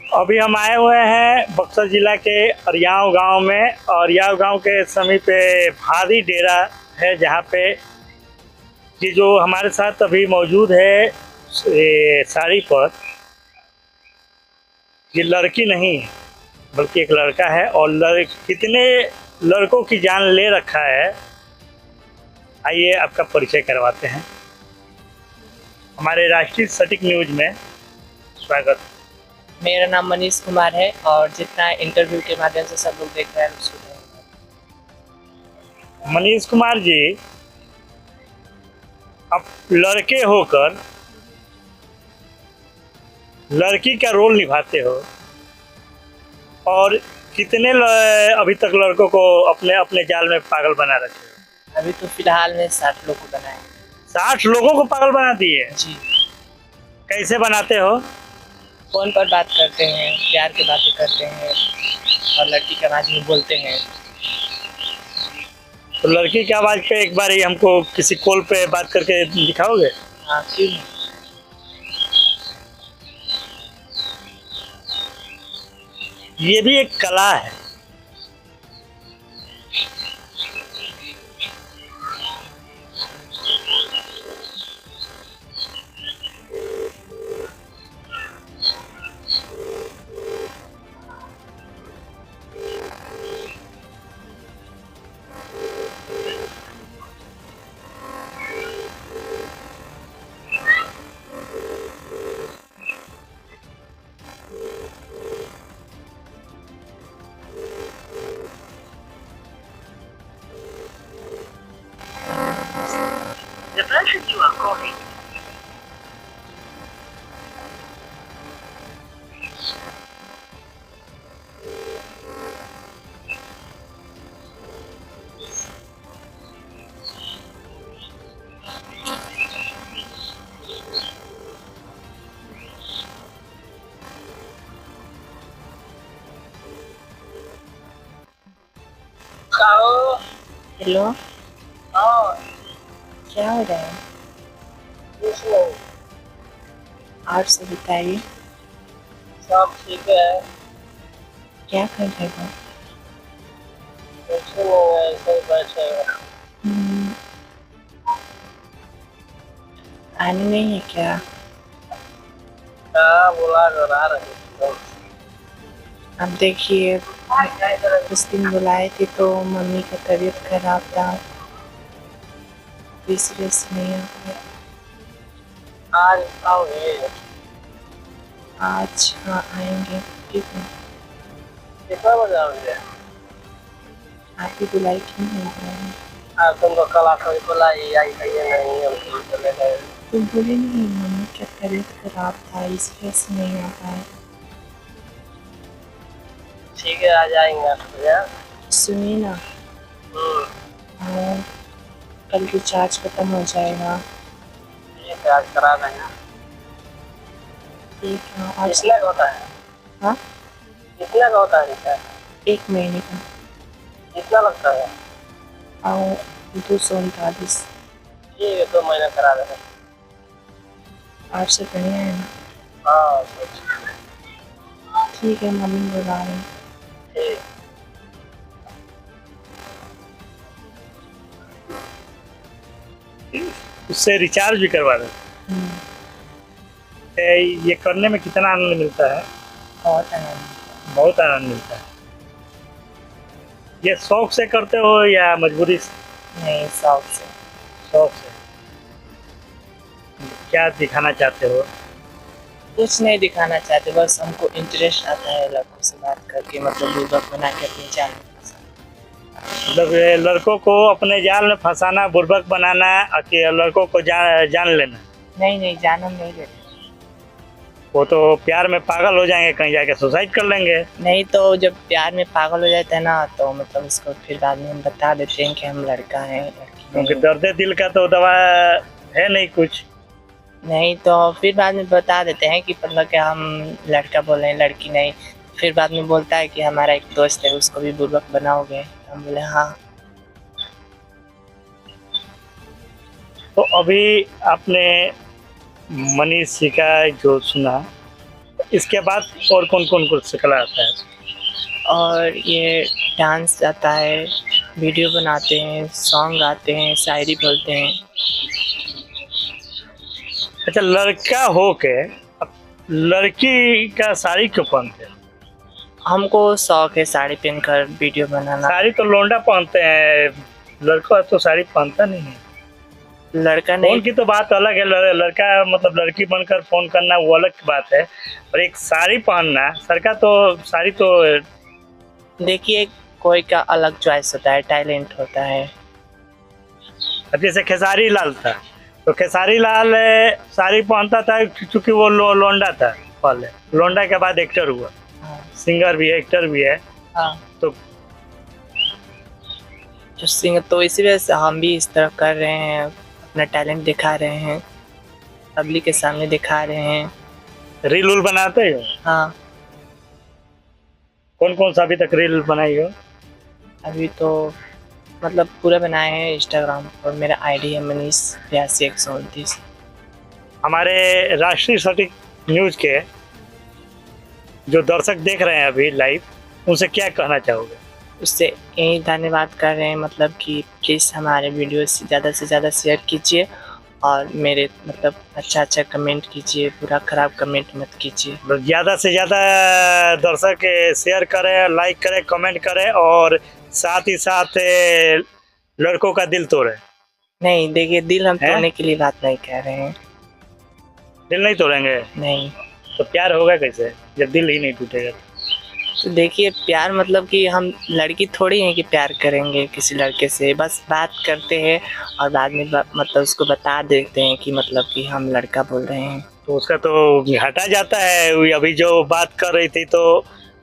अभी हम आए हुए हैं बक्सर जिला के अरियाव गांव में। और अरियाव गांव के समीप पे भारी डेरा है, जहां पे ये जो हमारे साथ अभी मौजूद है साड़ी पर, ये लड़की नहीं है बल्कि एक लड़का है। और कितने लड़कों की जान ले रखा है, आइए आपका परिचय करवाते हैं। हमारे राष्ट्रीय सटीक न्यूज में स्वागत। मेरा नाम मनीष कुमार है और जितना इंटरव्यू के माध्यम से सब लोग देख रहे हैं उसको मनीष कुमार जी, अब लड़के होकर लड़की का रोल निभाते हो, और कितने अभी तक लड़कों को अपने अपने जाल में पागल बना रखे हो? अभी तो फिलहाल में 60 लोग को बनाए। 60 लोगों को पागल बना दिए? जी। कैसे बनाते हो? फोन पर बात करते हैं, प्यार की बातें करते हैं और लड़की के आवाज में बोलते हैं। तो लड़की की आवाज पे एक बार ही हमको किसी कॉल पे बात करके दिखाओगे? हाँ, क्यों नहीं। ये भी एक कला है। The person you are calling. Hello, हाँ, क्या हो रहा है? कुछ नहीं, और सब बताइए, सब ठीक है। क्या कर रहे हो? कुछ नहीं, ऐसे ही बैठे हैं। हम्म, आने नहीं है क्या? क्या बोला करा रहे हो? अब देखिए, उस दिन बुलाए थे तो मम्मी का तबीयत खराब था, इस वजह से नहीं आ पाया। आज आओगे? आज हाँ आएंगे, ठीक है। कितना बजे आओगे? आप ही बुलाई क्यों नहीं बुलाए? आज तुमको कल आकर बोला ये आई नहीं, हम चले गए। तुम बोले नहीं मम्मी का तबीयत खराब था, इस वजह से नहीं आ पाए। ठीक है, आ जाएंगे 8 बजे। सुनिए ना, हाँ, कल रिचार्ज खत्म हो जाएगा। ठीक है, आज करा देंगे। ठीक है, आज कितना का होता है? हाँ, कितना का होता है रिचार्ज? 1 महीने का कितना लगता है? और 239। ठीक है, 2 महीना करा देंगे। आप सब बढ़िया है ना? हाँ, सब ठीक है, मम्मी बुला रही हैं। ठीक। उससे रिचार्ज भी करवा दो। ये करने में कितना आनंद मिलता है? बहुत आनंद। बहुत आनंद मिलता है। ये शौक से करते हो या मजबूरी से? नहीं, शौक से। शौक से। क्या दिखाना चाहते हो? कुछ नहीं दिखाना चाहते, बस हमको इंटरेस्ट आता है लड़कों से बात करके, मतलब बुर्बक बना के अपनी जान में फंसाना। मतलब ये लड़कों को अपने जाल में फंसाना, बुर्बक बनाना, कि लड़कों को जान लेना? नहीं, जान हम नहीं लेते। वो तो प्यार में पागल हो जाएंगे, कहीं जाके सुसाइड कर लेंगे। नहीं तो जब प्यार में पागल हो जाता है ना, तो मतलब उसको फिर बाद में हम बता देते हैं कि हम लड़का है, लड़की क्योंकि नहीं। दर्द दिल का तो दवा है नहीं कुछ। नहीं तो फिर बाद में बता देते हैं कि मतलब कि हम लड़का बोल रहे हैं, लड़की नहीं। फिर बाद में बोलता है कि हमारा एक दोस्त है, उसको भी बुर्बक बनाओगे? हम बोले हाँ। तो अभी आपने मनीष जी का जो सुना, इसके बाद और कौन कौन कुछ कला आता है? और ये डांस आता है, वीडियो बनाते हैं, सॉन्ग गाते हैं, शायरी बोलते हैं। अच्छा, लड़का हो के अब लड़की का साड़ी क्यों पहनते हैं? हमको शौक है साड़ी पहनकर वीडियो बनाना। साड़ी तो लौंडा पहनते हैं, लड़का तो साड़ी पहनता नहीं है। लड़का फोन नहीं, की तो बात अलग है, लड़का मतलब लड़की बनकर फोन करना वो अलग बात है, और एक साड़ी पहनना, सरका तो साड़ी तो देखिए कोई का अलग चॉइस होता है, टैलेंट होता है। अब जैसे खेसारी लाल था, तो खेसारी लाल साड़ी पहनता था क्योंकि वो लौंडा था पहले, लौंडा के बाद एक्टर हुआ, हाँ, सिंगर भी है, एक्टर भी है। हाँ। तो तो इसी वजह से हम भी इस तरह कर रहे हैं, अपना टैलेंट दिखा रहे हैं, पब्लिक के सामने दिखा रहे हैं। रील उल बनाते हो? हाँ, कौन कौन सा अभी तक रील बनाई हो? अभी तो मतलब पूरा बनाए हैं इंस्टाग्राम, और मेरा आईडी है मनीष 82 129। हमारे राष्ट्रीय सटीक न्यूज के जो दर्शक देख रहे हैं अभी लाइव, उनसे क्या कहना चाहोगे? उससे यही धन्यवाद कर रहे हैं, मतलब कि प्लीज़ हमारे वीडियो से ज़्यादा शेयर कीजिए, और मेरे मतलब अच्छा कमेंट कीजिए, पूरा ख़राब कमेंट मत कीजिए। ज़्यादा से ज़्यादा दर्शक शेयर करें, लाइक करें, कमेंट करें, और साथ ही साथ लड़कों का दिल तोड़े। नहीं, देखिए दिल हम तोड़ने के लिए बात नहीं कह रहे हैं। दिल नहीं तोड़ेंगे नहीं, तो प्यार होगा कैसे जब दिल ही नहीं टूटेगा? तो देखिए प्यार मतलब कि हम लड़की थोड़ी हैं कि प्यार करेंगे किसी लड़के से, बस बात करते हैं और बाद में मतलब उसको बता देते हैं कि मतलब कि हम लड़का बोल रहे हैं। तो उसका तो हटा जाता है। वो अभी जो बात कर रही थी तो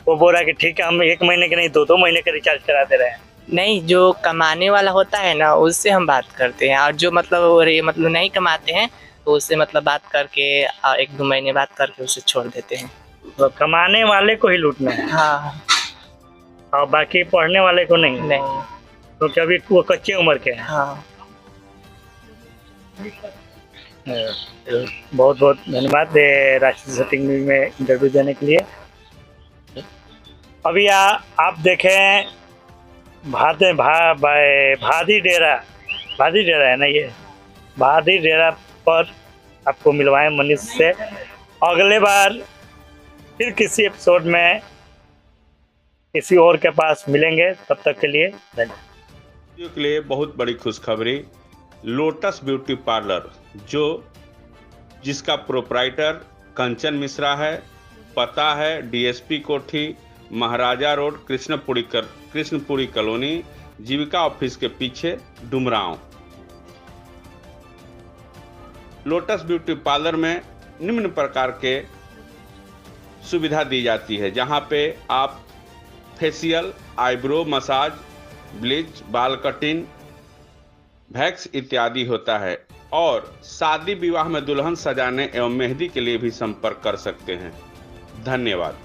वो बोल रहा है कि ठीक है, हम 1 महीने के नहीं 2-2 महीने का रिचार्ज करा दे रहे हैं। नहीं, जो कमाने वाला होता है ना, उससे हम बात करते हैं, और जो मतलब नहीं कमाते हैं तो उससे मतलब बात करके 1-2 महीने बात करके उसे छोड़ देते हैं। तो कमाने वाले को ही लूटना है, हाँ, और बाकी पढ़ने वाले को नहीं। नहीं, क्योंकि अभी वो कच्चे उम्र के हैं। हाँ। बहुत बहुत धन्यवाद राष्ट्रीय सटीक न्यूज में इंटरव्यू देने के लिए। अभी आप देखें भादी डेरा है ना, ये भादी डेरा पर आपको मिलवाएं मनीष से। अगले बार फिर किसी एपिसोड में किसी और के पास मिलेंगे, तब तक के लिए धन्यवाद। के लिए बहुत बड़ी खुशखबरी, लोटस ब्यूटी पार्लर जिसका प्रोप्राइटर कंचन मिश्रा है, पता है डीएसपी कोठी, महाराजा रोड, कृष्णपुरी कॉलोनी, जीविका ऑफिस के पीछे, डुमरांव। लोटस ब्यूटी पार्लर में निम्न प्रकार के सुविधा दी जाती है, जहां पे आप फेशियल, आईब्रो मसाज, ब्लीच, बाल कटिंग, वैक्स इत्यादि होता है, और शादी विवाह में दुल्हन सजाने एवं मेहंदी के लिए भी संपर्क कर सकते हैं। धन्यवाद।